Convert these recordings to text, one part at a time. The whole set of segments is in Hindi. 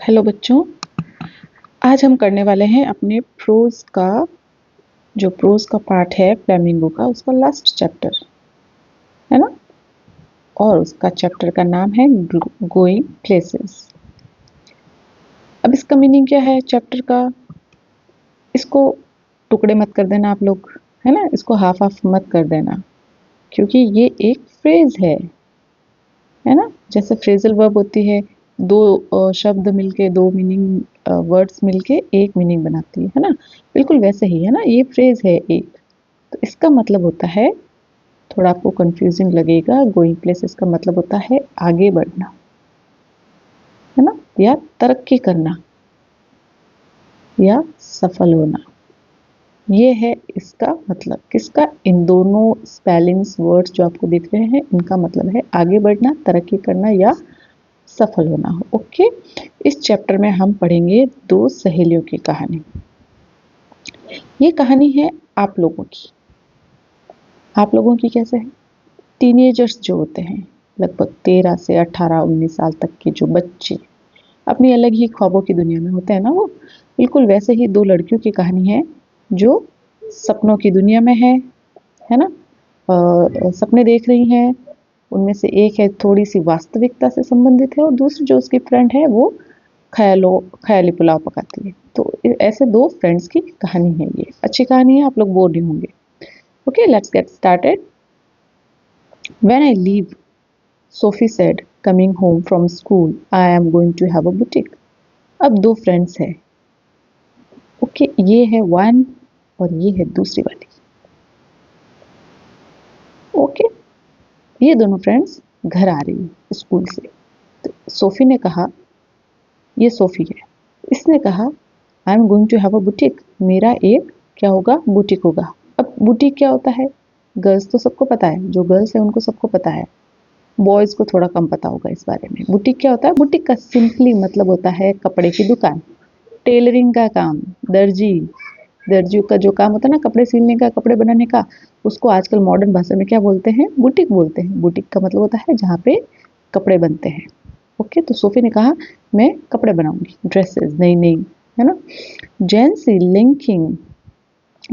हेलो बच्चों, आज हम करने वाले हैं अपने प्रोज का जो प्रोज का पार्ट है फ्लेमिंगो का, उसका लास्ट चैप्टर है ना। और उसका चैप्टर का नाम है गोइंग प्लेसेस। अब इसका मीनिंग क्या है चैप्टर का, इसको टुकड़े मत कर देना आप लोग, है ना। इसको हाफ हाफ मत कर देना, क्योंकि ये एक फ्रेज है ना। जैसे फ्रेजल वर्ब होती है, दो शब्द मिलके, दो मीनिंग वर्ड्स मिलके एक मीनिंग बनाती है ना। बिल्कुल वैसे ही है ना, ये फ्रेज है एक। तो इसका मतलब होता है, थोड़ा आपको कंफ्यूजिंग लगेगा, गोइंग प्लेसेस का मतलब होता है आगे बढ़ना, है ना, या तरक्की करना, या सफल होना। ये है इसका मतलब। किसका? इन दोनों स्पेलिंग्स वर्ड्स जो आपको दिख रहे हैं, इनका मतलब है आगे बढ़ना, तरक्की करना या सफल होना हो। ओके, इस चैप्टर में हम पढ़ेंगे दो सहेलियों की कहानी। ये कहानी है आप लोगों की। आप लोगों की कैसे है? टीनेजर्स जो होते हैं, लगभग 13 से 18-19 साल तक के जो बच्चे अपनी अलग ही ख्वाबों की दुनिया में होते हैं ना, वो बिल्कुल वैसे ही दो लड़कियों की कहानी है जो सपनों की दुनिया में है ना। सपने देख रही हैं। उनमें से एक है थोड़ी सी वास्तविकता से संबंधित है, और दूसरी जो उसकी फ्रेंड है वो ख्याली पुलाव पकाती है। तो ऐसे दो फ्रेंड्स की कहानी है। ये अच्छी कहानी है, आप लोग बोर नहीं होंगे। Okay, let's get started. When I leave, Sophie said, coming home from school, I am going to have a boutique. अब दो फ्रेंड्स है। ओके, ये है वन और ये है दूसरी वाली। ओके, ये दोनों फ्रेंड्स घर आ रही है स्कूल से। तो सोफी ने कहा, ये सोफी है, इसने कहा I am going to have a boutique. मेरा एक क्या होगा? बुटीक होगा। अब बुटीक क्या होता है? गर्ल्स तो सबको पता है, जो गर्ल्स है उनको सबको पता है, बॉयज को थोड़ा कम पता होगा इस बारे में। बुटीक क्या होता है? बुटीक का सिंपली मतलब होता है कपड़े की दुकान, टेलरिंग का काम, दर्जी। दर्जी का जो काम होता है ना, कपड़े सिलने का, कपड़े बनाने का, उसको आजकल मॉडर्न भाषा में क्या बोलते हैं? बुटीक बोलते हैं। बुटीक का मतलब होता है जहाँ पे कपड़े बनते हैं। ओके, तो सोफी ने कहा मैं कपड़े बनाऊंगी, ड्रेसेस नई नई, है ना। Jency linking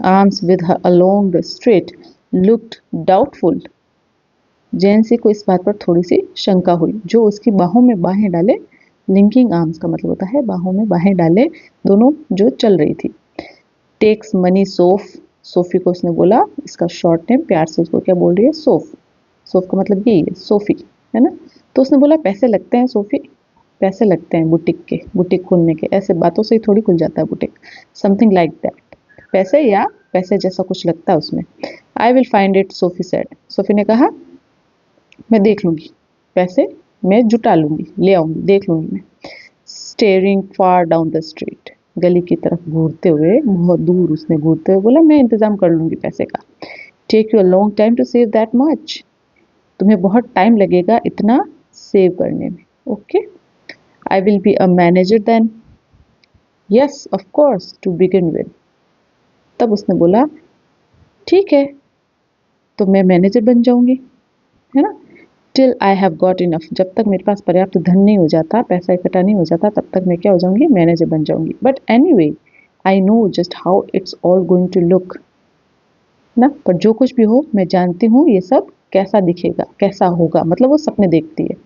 arms with her along the street looked doubtful. Jency को इस बात पर थोड़ी सी शंका हुई, जो उसकी बाहों में बाहें डाले। लिंकिंग आर्म्स का मतलब होता है बाहों में बाहें डाले, दोनों जो चल रही थी। टेक्स मनी सोफ, सोफी को उसने बोला, इसका शॉर्ट नेम, प्यार से उसको क्या बोल रही है? सोफ। सोफ का मतलब यही है, सोफी, है ना। तो उसने बोला पैसे लगते हैं सोफी, पैसे लगते हैं बुटीक के, बुटीक खोलने के। ऐसे बातों से ही थोड़ी खुल जाता है बुटीक, समथिंग लाइक दैट। पैसे या पैसे जैसा कुछ लगता है उसमें। I will find it, Sophie said. Sophie ने कहा मैं देख लूंगी, पैसे मैं जुटा लूंगी, ले आऊंगी, देख लूंगी मैं। Steering far down the street, गली की तरफ घूरते हुए, बहुत दूर उसने घूरते हुए बोला मैं इंतजाम कर लूंगी पैसे का। Take you a long time to save that much, तुम्हें बहुत टाइम लगेगा इतना सेव करने में। Okay, I will be a manager then, yes of course to begin with. तब उसने बोला ठीक है, तो मैं मैनेजर बन जाऊंगी, है ना। Till I have got enough, जब तक मेरे पास पर्याप्त धन नहीं हो जाता, पैसा इकट्ठा नहीं हो जाता, तब तक मैं क्या हो जाऊंगी? मैनेजर बन जाऊंगी। But anyway I know just how it's all going to look ना। पर जो कुछ भी हो, मैं जानती हूँ ये सब कैसा दिखेगा, कैसा होगा। मतलब वो सपने देखती है।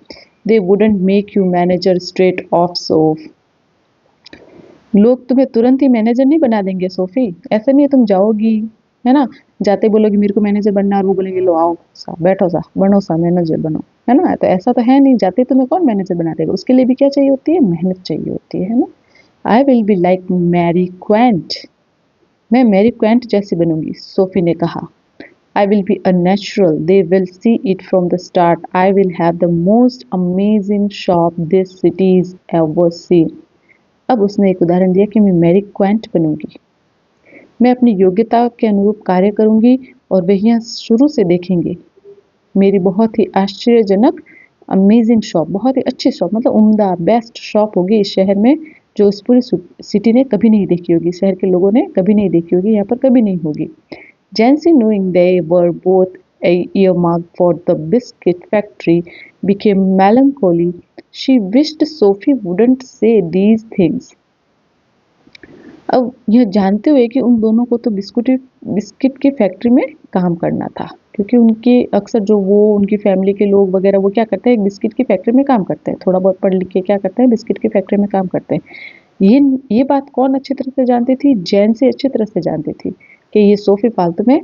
They wouldn't make you manager straight off सोफ, लोग तुम्हें तुरंत ही मैनेजर नहीं बना देंगे सोफी। ऐसा नहीं है तुम जाओगी, है ना, जाते बोलोगी मेरे को मैनेजर बनना, और वो बोलेंगे लो आओ सा, बैठो सा, बनो सा, मैनेजर बनो, है ना। तो ऐसा तो है नहीं, जाते तुम्हें कौन मैनेजर बना देगा? उसके लिए भी क्या चाहिए होती है? मेहनत चाहिए होती है ना। I will be like Mary Quant, मैं मैरी क्वेंट जैसी बनूंगी, सोफी ने कहा। I will be a natural. They will see it from the start. I will have the most amazing shop this city's ever seen. अब उसने एक उदाहरण दिया कि मैं मैरी क्वेंट बनूंगी, मैं अपनी योग्यता के अनुरूप कार्य करूंगी, और वे यहाँ शुरू से देखेंगे मेरी बहुत ही आश्चर्यजनक अमेजिंग शॉप, बहुत ही अच्छी शॉप, मतलब उम्दा बेस्ट शॉप होगी इस शहर में, जो इस पूरी सिटी ने कभी नहीं देखी होगी, शहर के लोगों ने कभी नहीं देखी होगी, यहाँ पर कभी नहीं होगी। Jancy, knowing they were both earmarked for the biscuit factory, became melancholy she wished Sophie wouldn't say these things. अब यह जानते हुए कि उन दोनों को तो बिस्किट की फैक्ट्री में काम करना था, क्योंकि उनके अक्सर जो वो उनकी फैमिली के लोग वगैरह वो क्या करते हैं, एक बिस्किट की फैक्ट्री में काम करते हैं, थोड़ा बहुत पढ़ लिख के क्या करते हैं, बिस्किट की फैक्ट्री में काम करते हैं। ये बात कौन अच्छी तरह से जानती थी? जैन से अच्छी तरह से जानती थी कि ये सोफी फालतू में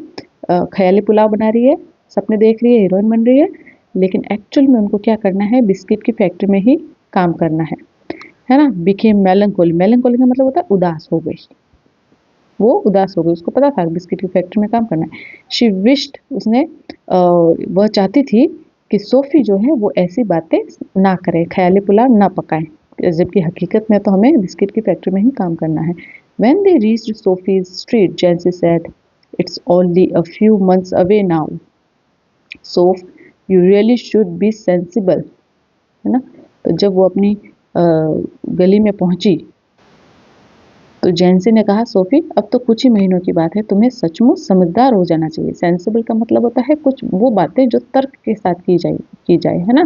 ख्याली पुलाव बना रही है, सपने देख रही है, हीरोइन बन रही है, लेकिन एक्चुअल में उनको क्या करना है, बिस्किट की फैक्ट्री में ही काम करना है ना। बिकेम मेलंकोली, मेलंकोली का मतलब होता है उदास हो गई, वो उदास हो गई, उसको पता था बिस्किट की फैक्ट्री में काम करना है। शी विश्ड, उसने वह चाहती थी कि सोफी जो है वो ऐसी बातें ना करे, ख्याली पुलाव ना पकाए, जबकि हकीकत में तो हमें बिस्किट की फैक्ट्री में ही काम करना है। When they reached Sophie's street, Jancy said, "It's only a few months away now. Soph, you really should be sensible." है ना। तो जब वो अपनी गली में पहुंची तो जैनसी ने कहा, सोफी अब तो कुछ ही महीनों की बात है, तुम्हें सचमुच समझदार हो जाना चाहिए। सेंसिबल का मतलब होता है कुछ वो बातें जो तर्क के साथ की जाए, है ना,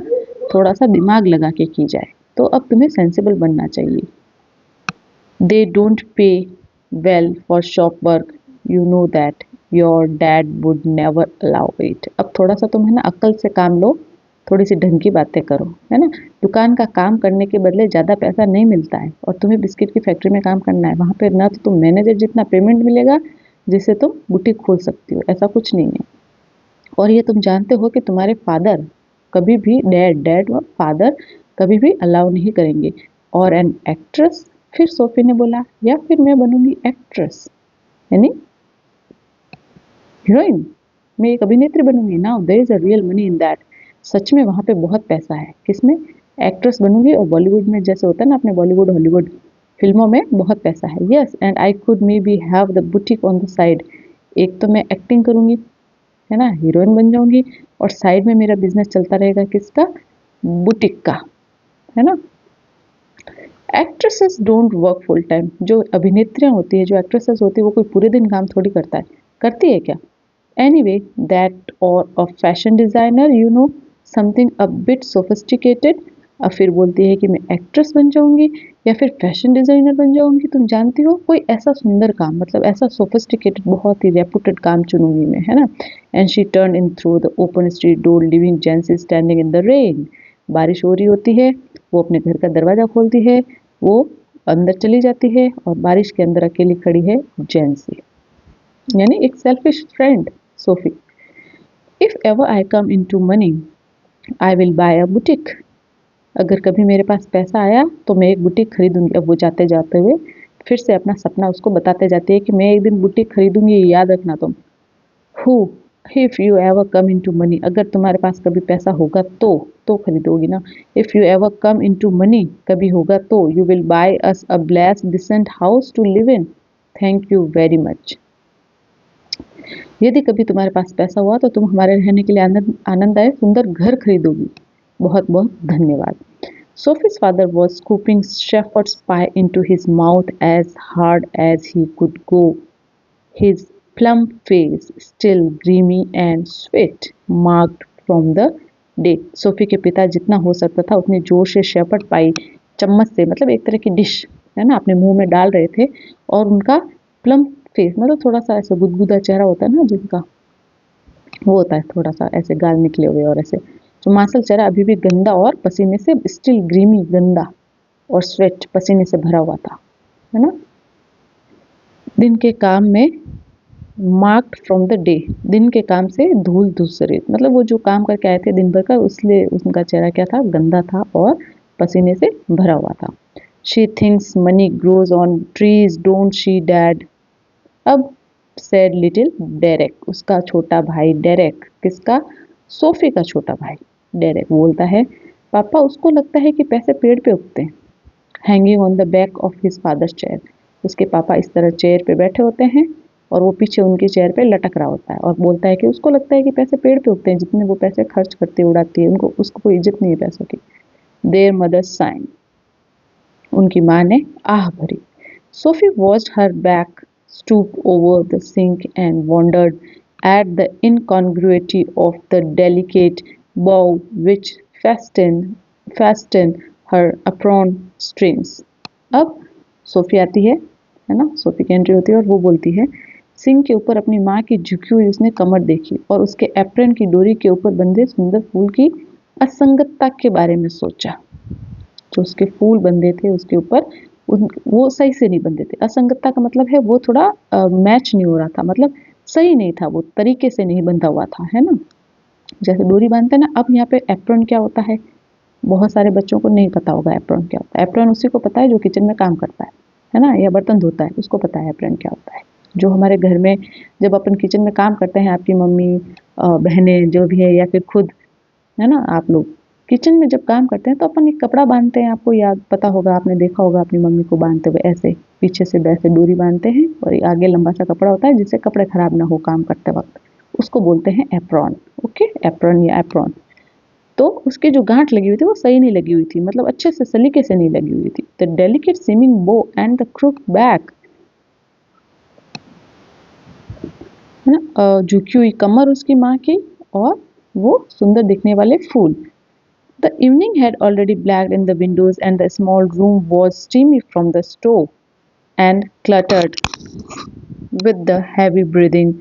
थोड़ा सा दिमाग लगा के की जाए। तो अब तुम्हें सेंसिबल बनना चाहिए। They don't pay well for shop work, you know that, your dad would never allow it. अब थोड़ा सा तुम है ना अक्ल से काम लो, थोड़ी सी ढंग की बातें करो, है ना। दुकान का काम करने के बदले ज़्यादा पैसा नहीं मिलता है, और तुम्हें बिस्किट की फैक्ट्री में काम करना है, वहाँ पे ना तो तुम मैनेजर जितना पेमेंट मिलेगा जिससे तुम बुटीक खोल सकती हो, ऐसा कुछ नहीं है। और ये तुम जानते हो कि तुम्हारे फादर कभी भी, डैड और फादर कभी भी अलाउ नहीं करेंगे। और एन एक्ट्रेस, फिर सोफी ने बोला, या फिर मैं बनूंगी एक्ट्रेस, यानी हीरोइन, मैं एक अभिनेत्री बनूंगी। Now there is a real money in that. सच में वहाँ पे बहुत पैसा है। किसमें? एक्ट्रेस बनूंगी, और बॉलीवुड में जैसे होता है ना अपने बॉलीवुड हॉलीवुड फिल्मों में बहुत पैसा है। Yes, and I could may be have the boutique on the side. एक तो मैं एक्टिंग करूंगी, है ना, हीरोइन बन जाऊंगी, और साइड में मेरा बिजनेस चलता रहेगा, किसका? बुटीक का, है ना। Actresses don't work full time. जो अभिनेत्रियां होती है, जो एक्ट्रेसेस होती है, वो कोई पूरे दिन काम थोड़ी करता है, करती है क्या? Anyway, that or a fashion designer, you know, something a bit sophisticated। अब फिर बोलती है कि मैं एक्ट्रेस बन जाऊंगी या फिर फैशन डिजाइनर बन जाऊंगी। तुम जानती हो, कोई ऐसा सुंदर काम, मतलब ऐसा सोफिस्टिकेटेड, बहुत ही रेपुटेड काम चुनूंगी मैं, है ना। And she turn in through the open street door, living जेंसी standing in the rain. बारिश हो रही होती है, वो अपने घर का दरवाजा खोलती है, वो अंदर चली जाती है, और बारिश के अंदर अकेली खड़ी है जेंसी, यानी एक selfish friend Sophie. If ever I come into money, I will buy a boutique. अगर कभी मेरे पास पैसा आया तो मैं एक बुटीक खरीदूंगी। अब वो जाते जाते हुए फिर से अपना सपना उसको बताते जाती है कि मैं एक दिन बुटीक खरीदूंगी, याद रखना तुम। हु, if you ever come into money, अगर तुम्हारे पास कभी पैसा होगा तो खरीदोगी ना। If you ever come into money, कभी होगा तो, you will buy us a blessed decent house to live in. Thank you very much. यदि कभी तुम्हारे पास पैसा हुआ तो तुम हमारे रहने के लिए आनंददायक सुंदर घर खरीदोगी। बहुत बहुत धन्यवाद। Sophie's father was scooping shepherd's pie into his mouth as hard as he could go, his plump face still grimy and sweat marked from the day। Sophie के पिता जितना हो सकता था उतने जोर से शेफर्ड पाई चम्मच से, मतलब एक तरह की डिश है ना, अपने मुंह में डाल रहे थे, और उनका प्लम फेस, मतलब थोड़ा सा ऐसे गुदगुदा चेहरा होता है ना जिनका, वो होता है थोड़ा सा ऐसे गाल निकले हुए, और ऐसे जो मांसल चेहरा अभी भी गंदा और पसीने से, स्टिल ग्रीमी, गंदा और स्वेट, पसीने से भरा हुआ था, है ना। दिन के काम में, मार्क्ड फ्रॉम द डे, दिन के काम से धूल धूसरित, मतलब वो जो काम करके आए थे दिन भर का, इसलिए उनका चेहरा क्या था, गंदा था और पसीने से भरा हुआ था। She thinks money grows on trees don't she dad. अब सैड लिटिल डेरेक, उसका छोटा भाई डेरेक, किसका? सोफी का छोटा भाई डेरेक बोलता है, पापा उसको लगता है कि पैसे पेड़ पे उगते हैं। Hanging on the back of his father's chair, उसके पापा इस तरह चेयर पे बैठे होते हैं और वो पीछे उनकी चेयर पे लटक रहा होता है, और बोलता है कि उसको लगता है कि पैसे पेड़ पे उगते हैं, जितने वो पैसे खर्च करती है, उड़ाती है, उनको उसको कोई इज्जत नहीं है पैसों की। देयर मदर साइन, उनकी माँ ने आह भरी। Sophie watched her back stoop over the sink and wondered at the incongruity of the delicate bow which fastened fasten her apron strings. अब सोफी आती है ना, सोफी की एंट्री होती है और वो बोलती है, सिंह के ऊपर अपनी माँ की झुकी हुई उसने कमर देखी और उसके एप्रन की डोरी के ऊपर बंधे सुंदर फूल की असंगतता के बारे में सोचा। जो उसके फूल बंधे थे उसके ऊपर, वो सही से नहीं बंधे थे। असंगतता का मतलब है वो थोड़ा मैच नहीं हो रहा था, मतलब सही नहीं था, वो तरीके से नहीं बंधा हुआ था, है ना। जैसे डोरी बांधते हैं ना, अब यहाँ पे एप्रन क्या होता है, बहुत सारे बच्चों को नहीं पता होगा एप्रन क्या होता है। एप्रन उसी को पता है जो किचन में काम करता है ना, या बर्तन धोता है, उसको पता है एप्रन क्या होता है। जो हमारे घर में जब अपन किचन में काम करते हैं, आपकी मम्मी, बहनें जो भी है, या फिर खुद, है ना, आप लोग किचन में जब काम करते हैं तो अपन एक कपड़ा बांधते हैं, आपको याद पता होगा, आपने देखा होगा अपनी मम्मी को बांधते हुए, ऐसे पीछे से वैसे डोरी बांधते हैं और आगे लंबा सा कपड़ा होता है जिससे कपड़े खराब ना हो काम करते वक्त, उसको बोलते हैं एप्रॉन। ओके, एप्रॉन या एप्रॉन। तो उसकी जो गांठ लगी हुई थी वो सही नहीं लगी हुई थी, मतलब अच्छे से सलीके से नहीं लगी हुई थी। The delicate seeming bow and the crook back, है ना, झुकी हुई कमर उसकी माँ की, और वो सुंदर दिखने वाले फूल। The evening had already blacked in the windows and the small room was steamy from the stove and cluttered with the heavy breathing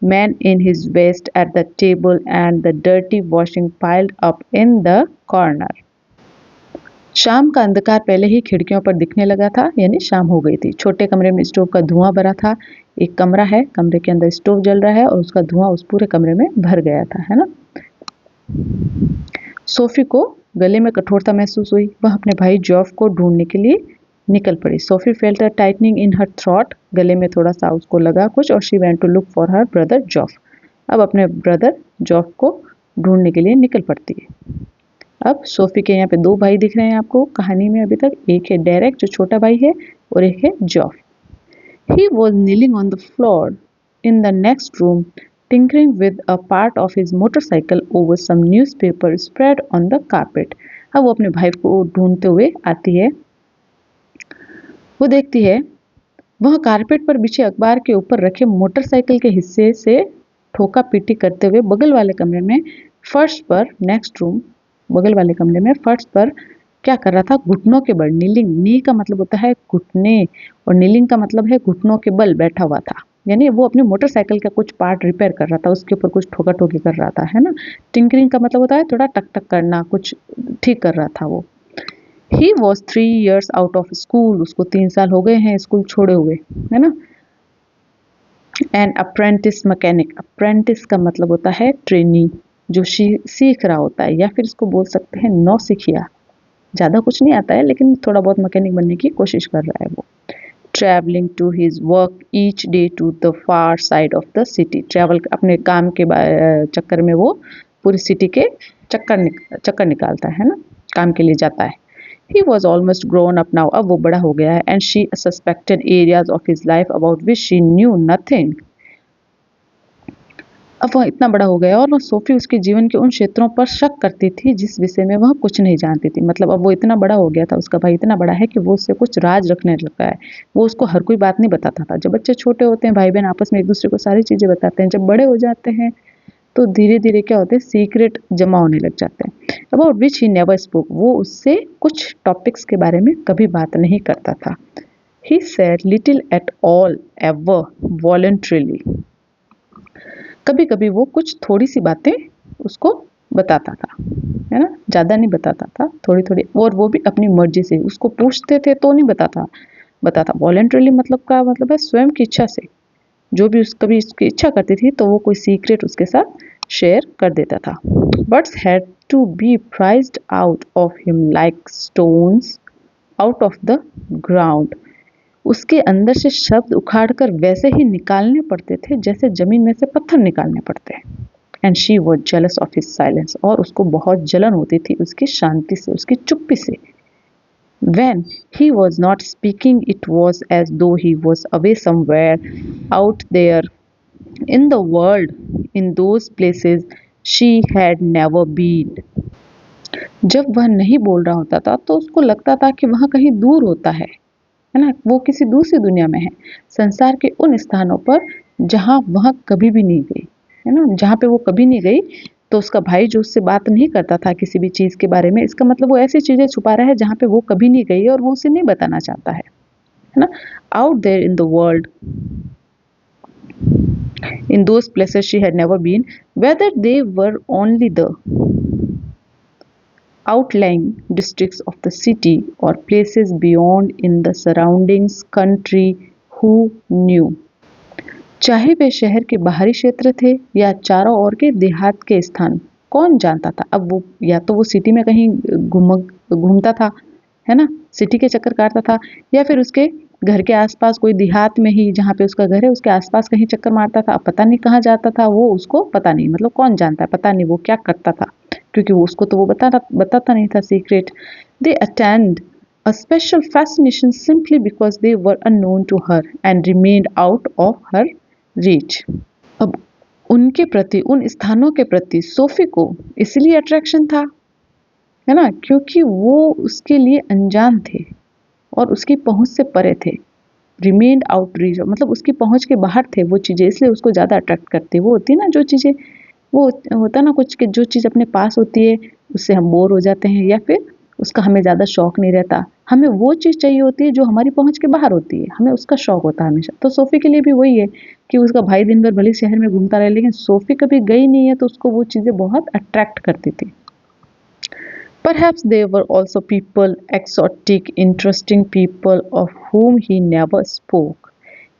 man in his vest at the table and the dirty washing piled up in the corner. शाम का अंधकार पहले ही खिड़कियों पर दिखने लगा था, यानी शाम हो गई थी। छोटे कमरे में स्टोव का धुआं भरा था। एक कमरा है, कमरे के अंदर स्टोव जल रहा है और उसका धुआं उस पूरे कमरे में भर गया था, है ना। सोफी को गले में कठोरता महसूस हुई। वह अपने भाई जॉफ को ढूंढने के लिए निकल पड़ी। Sophie felt a tightening in her throat, गले में थोड़ा सा उसको लगा कुछ, और she went to look for her brother Joff. अब अपने ब्रदर जॉफ को ढूंढने के लिए निकल पड़ती है। अब सोफी के यहाँ पे दो भाई दिख रहे हैं आपको कहानी में अभी तक। एक है डेरेक जो छोटा भाई है, और एक है जॉफ। He was kneeling on the floor in the next room, tinkering with a part of his motorcycle over some newspaper spread on the carpet. अब वो अपने भाई को ढूंढते हुए आती है। वो देखती है वह कारपेट पर बिछे अखबार के ऊपर रखे मोटरसाइकिल के हिस्से से ठोका पीटी करते हुए बगल वाले कमरे में फर्श पर, नेक्स्ट रूम, बगल वाले कमरे में फर्श पर क्या कर रहा था, घुटनों के बल, नीलिंग, नी का मतलब होता है घुटने और नीलिंग का मतलब है घुटनों के बल बैठा हुआ था। यानी वो अपनी मोटरसाइकिल का कुछ पार्ट रिपेयर कर रहा था, उसके ऊपर कुछ ठोका ठोकी कर रहा था, है ना। टिंकरिंग का मतलब होता है थोड़ा टक टक करना, कुछ ठीक कर रहा था वो। He was 3 years out of school, उसको 3 साल हो गए हैं स्कूल छोड़े हुए, है ना। एन अप्रेंटिस मैकेनिक, अप्रेंटिस का मतलब होता है ट्रेनी, जो सीख रहा होता है, या फिर इसको बोल सकते हैं नौसिखिया। ज़्यादा कुछ नहीं आता है लेकिन थोड़ा बहुत मैकेनिक बनने की कोशिश कर रहा है वो। Travelling to his work each day to the far side of the city, travel अपने काम के चक्कर में वो पूरी सिटी के चक्कर निकालता है ना, काम के लिए जाता है। He was almost grown up now, अब वो बड़ा हो गया है, and she suspected areas of his life about which she knew nothing. अब वह इतना बड़ा हो गया और वह सोफी उसके जीवन के उन क्षेत्रों पर शक करती थी जिस विषय में वह कुछ नहीं जानती थी। मतलब अब वो इतना बड़ा हो गया था, उसका भाई इतना बड़ा है कि वो उससे कुछ राज रखने लगा है। वो उसको हर कोई बात नहीं बताता था। जब बच्चे छोटे होते हैं, भाई बहन आपस में एक दूसरे को सारी चीज़ें बताते हैं। जब बड़े हो जाते हैं तो धीरे धीरे क्या होते हैं, सीक्रेट जमा होने लग जाते हैं। About which he never spoke, वो उससे कुछ टॉपिक्स के बारे में कभी बात नहीं करता था। He said little at all ever voluntarily, कभी कभी वो कुछ थोड़ी सी बातें उसको बताता था, है ना, ज़्यादा नहीं बताता था, थोड़ी थोड़ी, और वो भी अपनी मर्जी से। उसको पूछते थे तो नहीं बताता। वॉलंटरीली मतलब का मतलब है स्वयं की इच्छा से, जो भी कभी उसकी इच्छा करती थी तो वो कोई सीक्रेट उसके साथ शेयर कर देता था। Birds had to be prised out of him like stones out of the ground, उसके अंदर से शब्द उखाड़कर वैसे ही निकालने पड़ते थे जैसे जमीन में से पत्थर निकालने पड़ते हैं। And she was jealous of his silence, और उसको बहुत जलन होती थी उसकी शांति से, उसकी चुप्पी से। When he was not speaking, it was as though he was away somewhere out there in the world, in those places she had never been. जब वह नहीं बोल रहा होता था तो उसको लगता था कि वह कहीं दूर होता है ना, वो किसी दूसरी दुनिया में है, संसार के उन स्थानों पर जहाँ वह कभी भी नहीं गई, है ना, जहाँ पे वो कभी नहीं गई, तो उसका भाई जो उससे बात नहीं करता था किसी भी चीज़ के बारे में, इसका मतलब वो ऐसी चीज़ें छुपा रहा है जहाँ पे वो कभी नहीं गई और वो उसे नहीं बताना चाहता है ना? Out there in the world, in those places she had never been, whether they were only the outlying districts of the city or places beyond in the surroundings country, who knew? चाहे वे शहर के बाहरी क्षेत्र थे या चारों ओर के देहात के स्थान, कौन जानता था? अब वो या तो वो सिटी में कहीं घूमता था, है ना, सिटी के चक्कर काटता था, या फिर उसके घर के आसपास कोई देहात में ही जहाँ पे उसका घर है उसके आसपास कहीं चक्कर मारता था। अब पता नहीं कहाँ जाता था वो, उसको पता नहीं, मतलब कौन जानता है, पता नहीं वो क्या करता था, क्योंकि वो उसको तो वो बताता नहीं था secret. They attend a special fascination simply because they were unknown to her and remained out of her reach. अब उनके प्रति, उन स्थानों के प्रति सोफी को इसलिए अट्रैक्शन था, है ना, क्योंकि वो उसके लिए अनजान थे और उसकी पहुंच से परे थे। रिमेन्ड आउट रीच, मतलब उसकी पहुंच के बाहर थे वो चीज़ें, इसलिए उसको ज़्यादा अट्रैक्ट करती। वो होती है ना जो चीज़ें, वो होता ना कुछ कि जो चीज़ अपने पास होती है उससे हम बोर हो जाते हैं या फिर उसका हमें ज़्यादा शौक नहीं रहता। हमें वो चीज़ चाहिए होती है जो हमारी पहुंच के बाहर होती है, हमें उसका शौक होता है हमेशा। तो सोफ़ी के लिए भी वही है कि उसका भाई दिन भर भले शहर में घूमता रहे, लेकिन सोफ़ी कभी गई नहीं है तो उसको वो चीज़ें बहुत अट्रैक्ट करती थी। Perhaps there were also people, exotic, interesting people of whom he never spoke.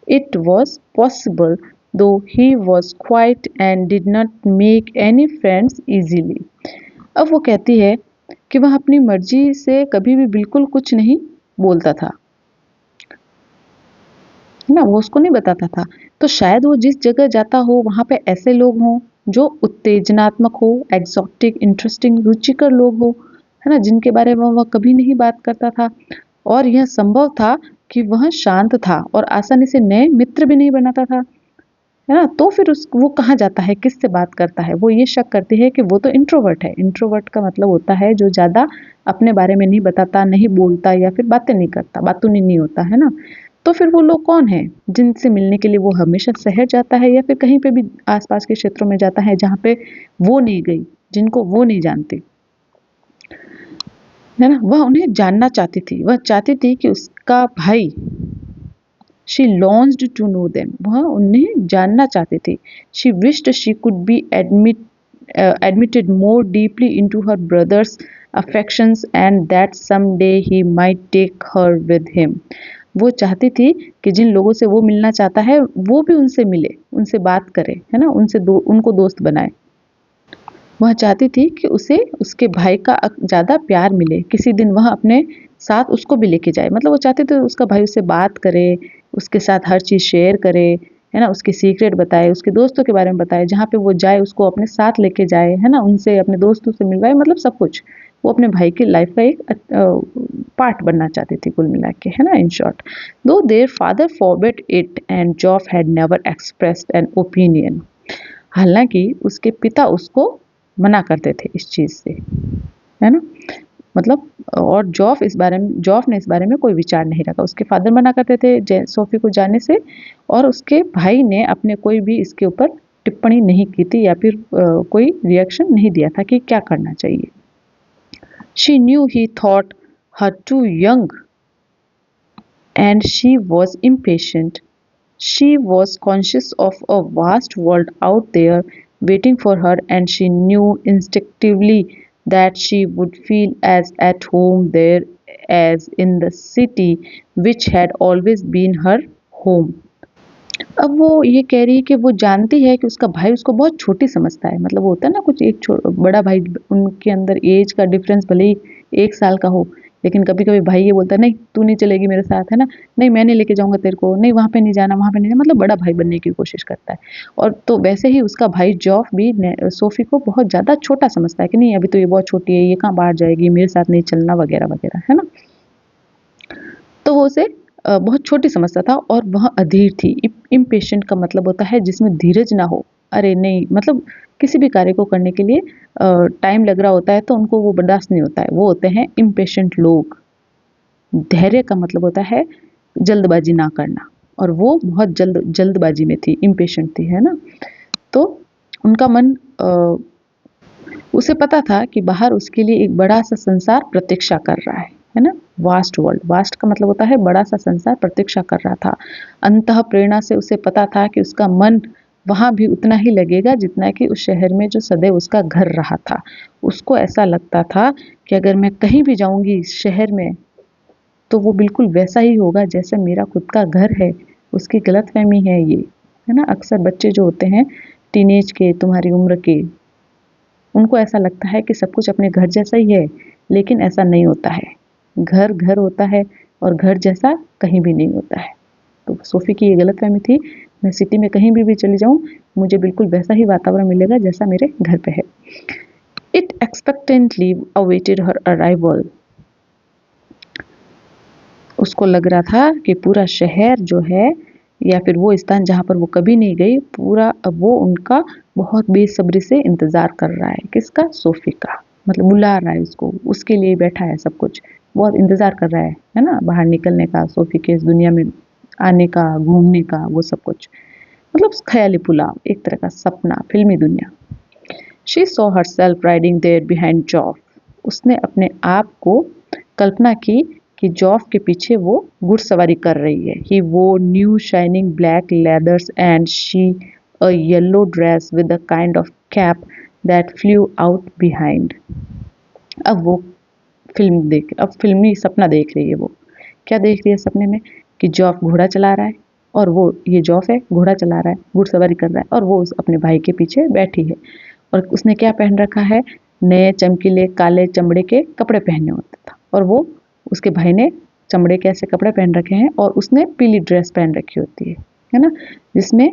It was possible, though he was quiet and did not make any friends easily. अब वो कहती है कि वह अपनी मर्जी से कभी भी बिल्कुल कुछ नहीं बोलता था, ना वो उसको नहीं बताता था। तो शायद वो जिस जगह जाता हो वहाँ पे ऐसे लोग हों जो उत्तेजनात्मक हो, एक्सोटिक, इंटरेस्टिंग, रुचिकर लोग हो, है ना, जिनके बारे में वह कभी नहीं बात करता था। और यह संभव था कि वह शांत था और आसानी से नए मित्र भी नहीं बनाता था, है ना। तो फिर उस वो कहाँ जाता है, किससे बात करता है? वो ये शक करती है कि वो तो इंट्रोवर्ट है। इंट्रोवर्ट का मतलब होता है जो ज़्यादा अपने बारे में नहीं बताता, नहीं बोलता या फिर बातें नहीं करता, बातूनी नहीं होता, है ना। तो फिर वो लोग कौन हैं जिनसे मिलने के लिए वो हमेशा शहर जाता है या फिर कहीं पे भी आसपास के क्षेत्रों में जाता है जहाँ पे वो नहीं गई, जिनको वो नहीं जानती, है ना। वह उन्हें जानना चाहती थी, वह चाहती थी कि उसका भाई, she longed to know them, वह उन्हें जानना चाहती थी। She wished she could be admitted more deeply into her brother's affections and that someday he might take her with him. वो चाहती थी कि जिन लोगों से वो मिलना चाहता है वो भी उनसे मिले, उनसे बात करे, है ना, उनको दोस्त बनाए। वह चाहती थी कि उसे उसके भाई का ज़्यादा प्यार मिले, किसी दिन वह अपने साथ उसको भी लेके जाए। मतलब वो चाहती थी उसका भाई उससे बात करे, उसके साथ हर चीज़ शेयर करे, है ना, उसके सीक्रेट बताए, उसके दोस्तों के बारे में बताए, जहाँ पे वो जाए उसको अपने साथ लेके जाए, है ना, उनसे अपने दोस्तों से मिलवाए, मतलब सब कुछ। वो अपने भाई की लाइफ का एक पार्ट बनना चाहती थी कुल मिला के, है ना, इन शॉर्ट। दो their father forbid it and जॉफ had never expressed an opinion. हालांकि उसके पिता उसको मना करते थे इस चीज़ से, है ना, मतलब, और जॉफ ने इस बारे में कोई विचार नहीं रखा। उसके फादर मना करते थे सोफी को जाने से, और उसके भाई ने अपने कोई भी इसके ऊपर टिप्पणी नहीं की थी या फिर कोई रिएक्शन नहीं दिया था कि क्या करना चाहिए। She knew he thought her too young and she was impatient. She was conscious of a vast world out there waiting for her, and she knew instinctively that she would feel as at home there as in the city which had always been her home. अब वो ये कह रही है कि वो जानती है कि उसका भाई उसको बहुत छोटी समझता है। मतलब वो होता है ना कुछ, एक बड़ा भाई, उनके अंदर एज का डिफरेंस भले ही 1 साल का हो, लेकिन कभी-कभी भाई ये बोलता है नहीं तू नहीं चलेगी मेरे साथ, है ना? नहीं मैं नहीं लेके जाऊँगा तेरे को, नहीं वहाँ पे नहीं जाना, वहाँ पे नहीं जाना, मतलब बड़ा भाई बनने की कोशिश करता है। और तो वैसे ही उसका भाई जॉफ भी सोफ़ी को बहुत ज़्यादा छोटा समझता है कि नहीं अभी तो ये बहुत छोटी है, ये कहाँ बाहर जाएगी, मेरे साथ नहीं चलना वगैरह-वगैरह, है ना? तो वो उसे बहुत छोटी समझता था और वह अधीर थी। इम्पेशेंट का मतलब होता है जिसमें धीरज ना हो। अरे नहीं, मतलब किसी भी कार्य को करने के लिए टाइम लग रहा होता है तो उनको वो बर्दाश्त नहीं होता है, वो होते हैं इम्पेशेंट लोग। धैर्य का मतलब होता है जल्दबाजी ना करना, और वो बहुत जल्दबाजी में थी, इम्पेशेंट थी, है ना। तो उनका मन उसे पता था कि बाहर उसके लिए एक बड़ा सा संसार प्रतीक्षा कर रहा है ना। वास्ट वर्ल्ड, वास्ट का मतलब होता है बड़ा सा संसार प्रतीक्षा कर रहा था। अंतः प्रेरणा से उसे पता था कि उसका मन वहाँ भी उतना ही लगेगा जितना कि उस शहर में जो सदैव उसका घर रहा था। उसको ऐसा लगता था कि अगर मैं कहीं भी जाऊंगी इस शहर में तो वो बिल्कुल वैसा ही होगा जैसे मेरा खुद का घर है। उसकी गलतफहमी है ये, है ना। अक्सर बच्चे जो होते हैं टीनेज के, तुम्हारी उम्र के, उनको ऐसा लगता है कि सब कुछ अपने घर जैसा ही है, लेकिन ऐसा नहीं होता है। घर घर होता है और घर जैसा कहीं भी नहीं होता है। तो सोफ़ी की ये गलतफहमी थी, मैं सिटी में कहीं भी चली जाऊँ, मुझे बिल्कुल वैसा ही वातावरण मिलेगा जैसा मेरे घर पे है। It expectantly awaited her arrival. उसको लग रहा था कि पूरा शहर जो है या फिर वो स्थान जहाँ पर वो कभी नहीं गई, पूरा अब वो उनका बहुत बेसब्री से इंतज़ार कर रहा है। किसका? सोफ़ी का। मतलब बुला रहा है उसको, उसके लिए बैठा है सब कुछ। बहुत इंतज़ार कर रहा है ना? बाहर निकलने का, सोफ़ी के इस दुनिया में आने का, घूमने का, वो सब कुछ। मतलब ख़याली पुलाव, एक तरह का सपना, फ़िल्मी दुनिया। She saw herself riding there behind Joff. उसने अपने आप को कल्पना की कि जॉफ के पीछे वो घुड़सवारी कर रही है। ही वो new shining black leathers and she a yellow dress with a kind of cap that flu out behind. अब वो अब फिल्मी सपना देख रही है वो। क्या देख रही है सपने में? कि जॉफ घोड़ा चला रहा है और वो, ये जॉफ है, घोड़ा चला रहा है, घुड़सवारी कर रहा है और वो उस अपने भाई के पीछे बैठी है। और उसने क्या पहन रखा है? नए चमकीले काले चमड़े के कपड़े पहने होता था और वो, उसके भाई ने चमड़े के ऐसे कपड़े पहन रखे हैं और उसने पीली ड्रेस पहन रखी होती है ना, जिसमें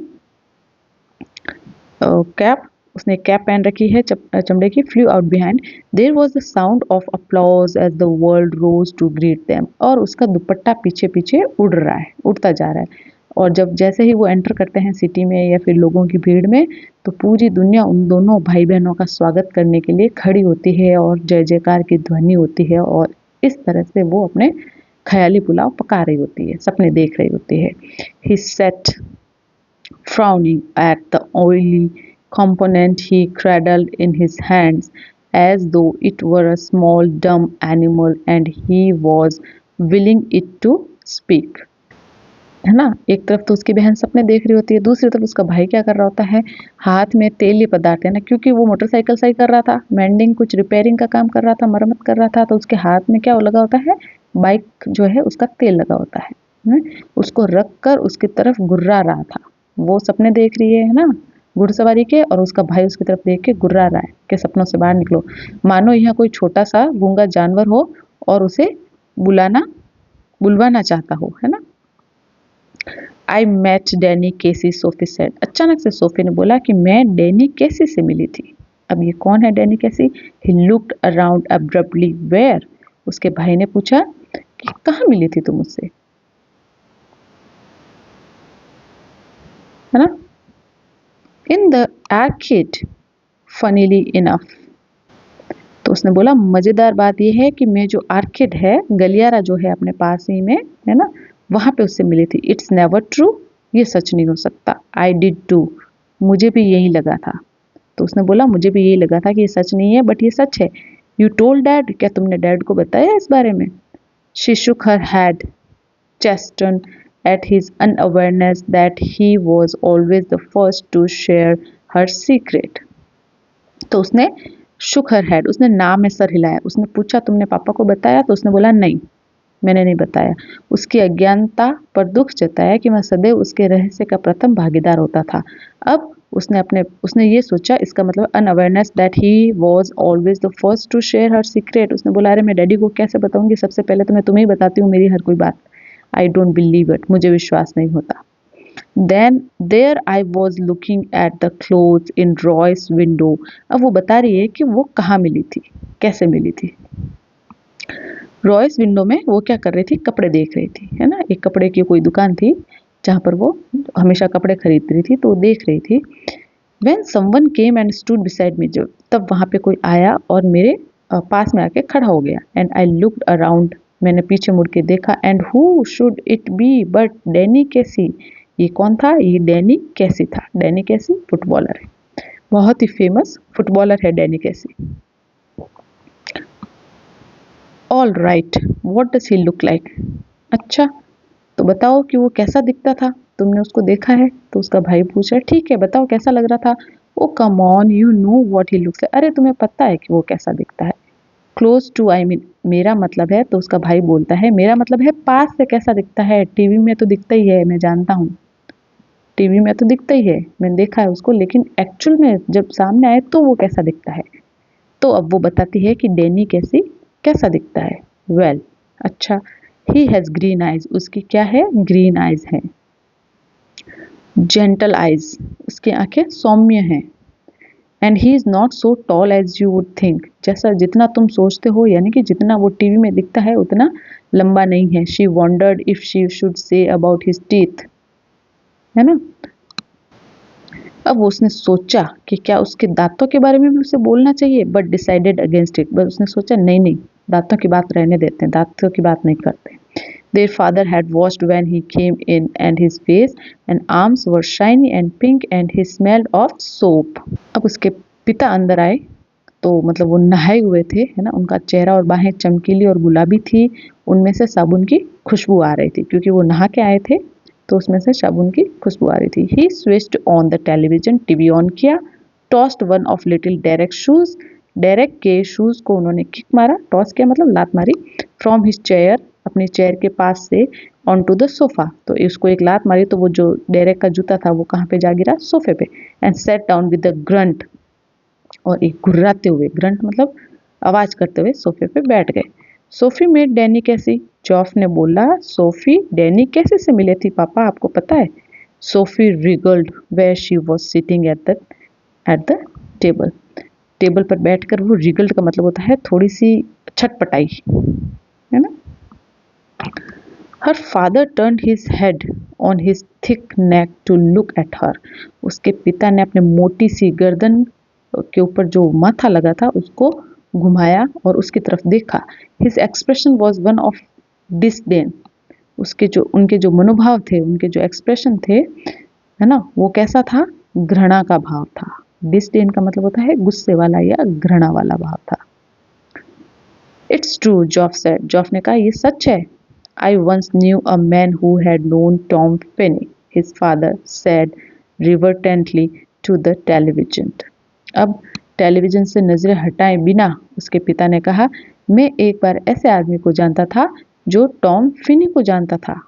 कैप, उसने एक कैप पहन रखी है चमड़े की। Flew out behind there was the sound of applause as the world rose to greet them. और उसका दुपट्टा पीछे पीछे उड़ रहा है, उड़ता जा रहा है। और जब जैसे ही वो एंटर करते हैं सिटी में या फिर लोगों की भीड़ में, तो पूरी दुनिया उन दोनों भाई बहनों का स्वागत करने के लिए खड़ी होती है और जय जयकार की ध्वनि होती है। और इस तरह से वो अपने ख्याली पुलाव पका रही होती है, सपने देख रही होती है। ही set frowning at the oily component he cradled in his hands as though it were a small dumb animal and he was willing it to speak। है ना। एक तरफ तो उसकी बहन सपने देख रही होती है, दूसरी तरफ उसका भाई क्या कर रहा होता है, हाथ में तेली पदार्थ है ना, क्योंकि वो मोटरसाइकिल सही कर रहा था, मेंडिंग कुछ रिपेयरिंग का काम कर रहा था, मरम्मत कर रहा था, तो उसके हाथ में क्या लगा होता है, बाइक जो है उसका तेल लगा होता है। उसको रख कर उसकी तरफ गुर्रा रहा था। वो सपने देख रही है ना, घुड़सवारी के, और उसका भाई उसकी तरफ देख के गुर्रा रहा है कि सपनों से बाहर निकलो। मानो यहाँ कोई छोटा सा गूंगा जानवर हो और उसे बुलवाना चाहता हो, है ना। I met Danny Casey, Sophie said. अचानक से सोफी ने बोला कि मैं डैनी केसी से मिली थी। अब ये कौन है Danny Casey? He looked around abruptly. Where? उसके भाई ने पूछा कि कहाँ मिली थी तुम मुझसे, है ना। In the orchid, funnily enough. तो उसने बोला मज़ेदार बात यह है कि मैं जो आर्किड है, गलियारा जो है अपने पास ही में, है ना, वहाँ पे उससे मिली थी। इट्स नेवर ट्रू, ये सच नहीं हो सकता। आई डिड टू, मुझे भी यही लगा था। तो उसने बोला मुझे भी यही लगा था कि ये सच नहीं है, बट ये सच है। यू टोल्ड डैड, क्या तुमने डैड को बताया इस बारे में? She shook her head, chastened at his unawareness that he was always the first to share her secret। तो उसने शुक हर हेड, उसने नाम में सर हिलाया। उसने पूछा तुमने पापा को बताया? तो उसने बोला नहीं, मैंने नहीं बताया। उसकी अज्ञानता पर दुख जताया कि मैं सदैव उसके रहस्य का प्रथम भागीदार होता था। अब उसने ये सोचा, इसका मतलब unawareness that he was always the first to share her secret. उसने बोला अरे मैं डैडी को कैसे बताऊंगी, सबसे पहले तो मैं तुम्हें ही बताती हूँ मेरी हर कोई बात। आई डोंट बिलीव इट, मुझे विश्वास नहीं होता। Then there I was looking at the clothes in Roy's window। अब वो बता रही है कि वो कहाँ मिली थी, कैसे मिली थी। रॉयस विंडो में वो क्या कर रही थी, कपड़े देख रही थी, है ना। एक कपड़े की कोई दुकान थी जहाँ पर वो हमेशा कपड़े खरीद रही थी, तो वो देख रही थी। When someone came and stood beside me, जब तब वहाँ पे कोई आया और मेरे पास में आके खड़ा हो गया। एंड आई लुक्ड अराउंड, मैंने पीछे मुड़ के देखा। And who should it be but Danny कैसी। ये कौन था? ये डैनी कैसी था। डैनी कैसी फुटबॉलर है। बहुत ही फेमस फुटबॉलर है डैनी कैसी। All right, what does he look like? अच्छा, तो बताओ कि वो कैसा दिखता था, तुमने उसको देखा है? तो उसका भाई पूछ रहा है, ठीक है बताओ कैसा लग रहा था। Oh come on, you know what he looks like, अरे तुम्हें पता है कि वो कैसा दिखता है। क्लोज टू, आई मीन मेरा मतलब है, तो उसका भाई बोलता है मेरा मतलब है पास से कैसा दिखता है, टीवी में तो दिखता ही है, मैं जानता हूँ, टीवी में तो दिखता ही है, मैंने देखा है उसको, लेकिन एक्चुअल में जब सामने आए तो वो कैसा दिखता है। तो अब वो बताती है कि डैनी कैसी कैसा दिखता है। वेल, अच्छा, ही हैज़ ग्रीन आइज, उसकी क्या है, ग्रीन आइज है। जेंटल आइज, उसकी आंखें सौम्य हैं। And he is not so tall as you would think, जैसा जितना तुम सोचते हो, यानी कि जितना वो टीवी में दिखता है उतना लंबा नहीं है। She wandered if she should say about his teeth, है ना। अब उसने सोचा कि क्या उसके दांतों के बारे में भी उसे बोलना चाहिए, बट डिसाइडेड अगेंस्ट इट, बस उसने सोचा नहीं नहीं, दांतों की बात रहने देते हैं, दांतों की बात नहीं करते। Their father had washed when he came in, and his face and arms were shiny and pink, and he smelled of soap. अब उसके पिता अंदर आए, तो मतलब वो नहाए हुए थे, है ना, उनका चेहरा और बाहें चमकीली और गुलाबी थी, उनमें से साबुन की खुशबू आ रही थी, क्योंकि वो नहा के आए थे, तो उसमें से साबुन की खुशबू आ रही थी। He switched on the television, TV on किया। Tossed one of little Derek shoes, Derek के शूज को उन्होंने किक मारा, टॉस किया मतलब लात मारी। फ्रॉम हिज चेयर, अपनी चेयर के पास से, ऑन टू द सोफा, तो इसको एक लात मारी तो वो जो डेरेक का जूता था वो कहाँ पे जा गिरा, सोफे पे। And set down with the grunt, और एक गुर्राते हुए, ग्रंट मतलब आवाज करते हुए सोफे पे बैठ गए। सोफी में डैनी कैसी, जॉफ ने बोला, सोफी डैनी कैसे से मिले थी पापा, आपको पता है? Sophie wriggled where she was sitting at the table, table पर बैठकर वो रिगल्ड का मतलब होता है थोड़ी सी छटपटाई, है ना। Her father turn his head on his thick neck to look at her, उसके पिता ने अपने मोटी सी गर्दन के ऊपर जो माथा लगा था उसको घुमाया और उसकी तरफ देखा। His expression was one of disdain, उसके जो उनके जो मनोभाव थे, उनके जो एक्सप्रेशन थे, है ना, वो कैसा था, घृणा का भाव था। डिसडेन का मतलब होता है गुस्से वाला या घृणा वाला भाव था। It's true, Geoff said, Geoff ने कहा ये सच है। I once knew a man who had known Tom Finney, his father said reverently to the television. अब टेलीविजन से नजरें हटाए बिना उसके पिता ने कहा, मैं एक बार ऐसे आदमी को जानता था जो टॉम फिनी को जानता था।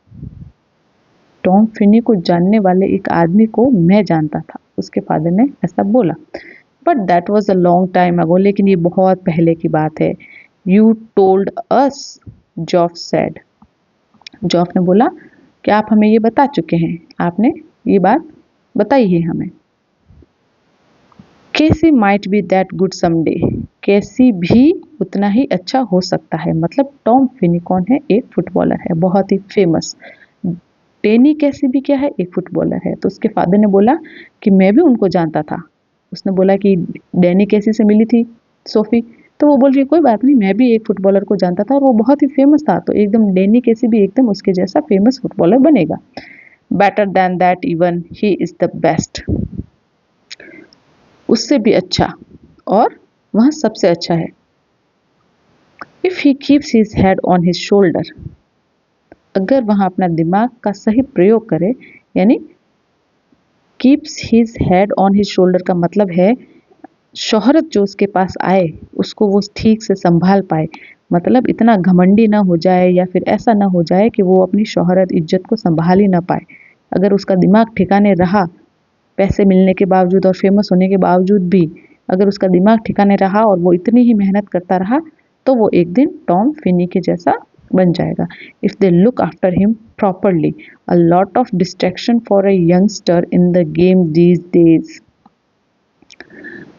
टॉम फिनी को जानने वाले एक आदमी को मैं जानता था, उसके फादर ने ऐसा बोला। But that was a long time ago, लेकिन ये बहुत पहले की बात है। You told us, जॉफ said, Geoff ने बोला कि आप हमें ये बता चुके हैं, आपने ये बात बताई है हमें। कैसी might be that good someday, कैसी भी उतना ही अच्छा हो सकता है, मतलब टॉम फिनी कौन है, एक फुटबॉलर है, बहुत ही फेमस। डेनी कैसी भी क्या है, एक फुटबॉलर है। तो उसके फादर ने बोला कि मैं भी उनको जानता था। उसने बोला कि डेनी कैसी से मिली थी सोफी, तो वो बोल रही है कोई बात नहीं, मैं भी एक फुटबॉलर को जानता था और वो बहुत ही फेमस था, तो एकदम डेनी कैसी भी एकदम उसके जैसा फेमस फुटबॉलर बनेगा। Better than that, even he is the best, उससे भी अच्छा, और वह सबसे अच्छा है। If he keeps his head on his shoulder, अगर वह अपना दिमाग का सही प्रयोग करे, यानी keeps his head on his shoulder का मतलब है शोहरत जो उसके पास आए उसको वो ठीक से संभाल पाए, मतलब इतना घमंडी ना हो जाए या फिर ऐसा ना हो जाए कि वो अपनी शोहरत इज्जत को संभाल ही ना पाए। अगर उसका दिमाग ठिकाने रहा, पैसे मिलने के बावजूद और फेमस होने के बावजूद भी अगर उसका दिमाग ठिकाने रहा और वो इतनी ही मेहनत करता रहा, तो वो एक दिन टॉम फिनी के जैसा बन जाएगा। If they look after him properly, a lot of distraction for a youngster in the game these days.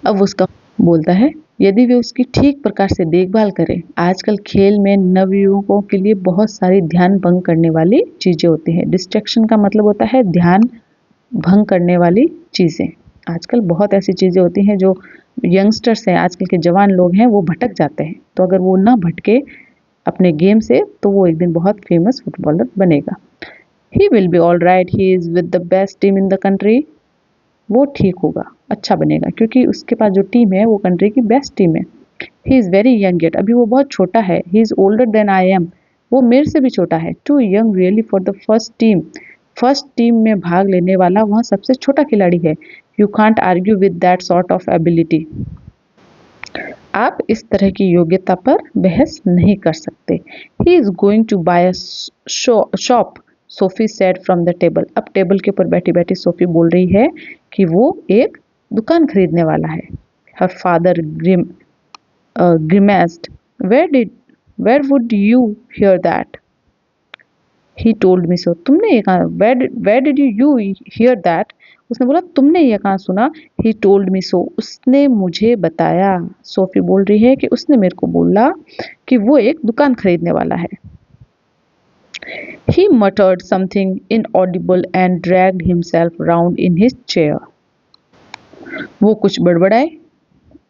अब उसका बोलता है, यदि वे उसकी ठीक प्रकार से देखभाल करें, आजकल खेल में नवयुवकों के लिए बहुत सारी ध्यान भंग करने वाली चीज़ें होती हैं। डिस्ट्रैक्शन का मतलब होता है ध्यान भंग करने वाली चीज़ें। आजकल बहुत ऐसी चीज़ें होती हैं जो यंगस्टर्स हैं, आजकल के जवान लोग हैं, वो भटक जाते हैं, तो अगर वो ना भटके अपने गेम से, तो वो एक दिन बहुत फेमस फुटबॉलर बनेगा। He will be all right, he is with the best team in the country, वो ठीक होगा, अच्छा बनेगा, क्योंकि उसके पास जो टीम है वो कंट्री की बेस्ट टीम है। He is very young yet, अभी वो बहुत छोटा है। He is older than I am, वो मेरे से भी छोटा है। Too young really for the first team में भाग लेने वाला वह सबसे छोटा खिलाड़ी है। You can't argue with that sort of ability, आप इस तरह की योग्यता पर बहस नहीं कर सकते। He is going to buy a shop, Sophie said from the table. अब टेबल के ऊपर बैठी बैठी सोफी बोल रही है कि वो एक दुकान खरीदने वाला है। Her father grimaced. Where would you hear that? He told me so. तुमने ये कहा, where did you hear that? उसने बोला तुमने ये कहाँ सुना? He told me so. उसने मुझे बताया। सोफी बोल रही है कि उसने मेरे को बोला कि वो एक दुकान खरीदने वाला है। He muttered something inaudible and dragged himself round in his chair. वो कुछ बड़बड़ाए,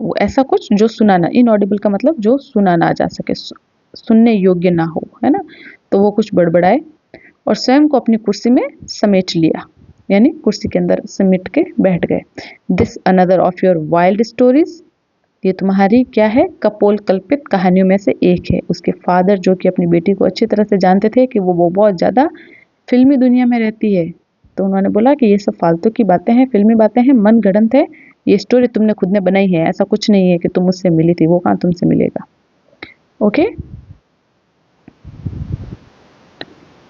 वो ऐसा कुछ जो सुना ना, इनऑडिबल का मतलब जो सुना ना जा सके, सुनने योग्य ना हो, है ना। तो वो कुछ बड़बड़ाए और स्वयं को अपनी कुर्सी में समेट लिया, यानी कुर्सी के अंदर समेट के बैठ गए। This another of your wild stories, ये तुम्हारी क्या है, कपोल कल्पित कहानियों में से एक है। उसके फादर, जो कि अपनी बेटी को अच्छी तरह से जानते थे कि वो बहुत ज़्यादा फिल्मी दुनिया में रहती है, तो उन्होंने बोला कि ये सब फालतू की बातें हैं, फिल्मी बातें हैं, मन गढ़ंत है, ये स्टोरी तुमने खुद ने बनाई है, ऐसा कुछ नहीं है कि तुम मुझसे मिली थी, वो कहाँ तुमसे मिलेगा। Okay.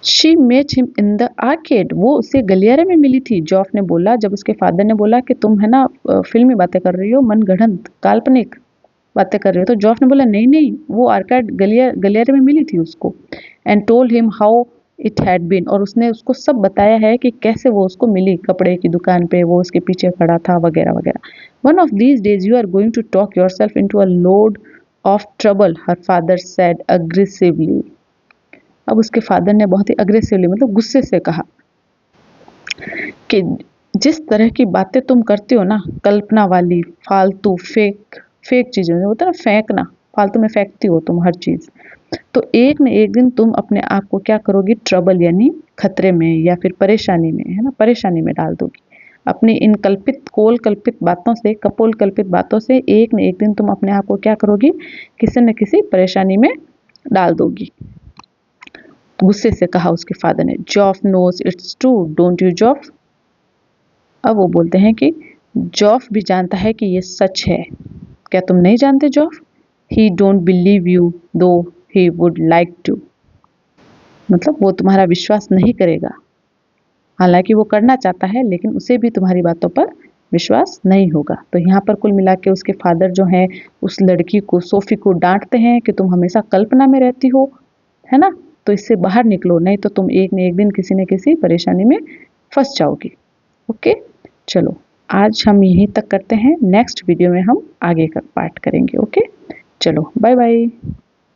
She met him in the arcade, वो उससे गलियारे में मिली थी। जॉफ ने बोला, जब उसके फादर ने बोला कि तुम है ना फिल्मी बातें कर रही हो, मन गढ़ंत काल्पनिक बातें कर रही हो, तो जॉफ ने बोला नहीं नहीं, वो आर्केड गलियारे में मिली थी उसको। And told him how it had been, और उसने उसको सब बताया है कि कैसे वो उसको मिली, कपड़े की दुकान पे वो उसके पीछे खड़ा था वगैरह वगैरह। One of these days you are going to talk yourself into a load of trouble, her father said aggressively. अब उसके फादर ने बहुत ही अग्रेसिवली, मतलब गुस्से से कहा कि जिस तरह की बातें तुम करती हो ना, कल्पना वाली, फालतू, फेक चीज़ें होता है ना, फेंकना, फालतू में फेंकती हो तुम हर चीज़, तो एक न एक दिन तुम अपने आप को क्या करोगी, ट्रबल यानी खतरे में या फिर परेशानी में, है ना, परेशानी में डाल दोगी। अपनी इन कल्पित बातों से, कपोल कल्पित बातों से एक न एक दिन तुम अपने आप को क्या करोगी, किसी न किसी परेशानी में डाल दोगी। गुस्से से कहा उसके फादर ने। Joff knows it's true, don't you Joff? अब वो बोलते हैं कि जॉफ भी जानता है कि ये सच है, क्या तुम नहीं जानते जॉफ? ही डोंट बिलीव यू दो ही वुड लाइक टू, मतलब वो तुम्हारा विश्वास नहीं करेगा, हालांकि वो करना चाहता है, लेकिन उसे भी तुम्हारी बातों पर विश्वास नहीं होगा। तो यहाँ पर कुल मिला के उसके फादर जो हैं उस लड़की को, सोफी को डांटते हैं कि तुम हमेशा कल्पना में रहती हो, है ना, तो इससे बाहर निकलो, नहीं तो तुम एक न एक दिन किसी न किसी परेशानी में फंस जाओगी। ओके, चलो आज हम यहीं तक करते हैं, नेक्स्ट वीडियो में हम आगे का पार्ट करेंगे। ओके, चलो बाय बाय।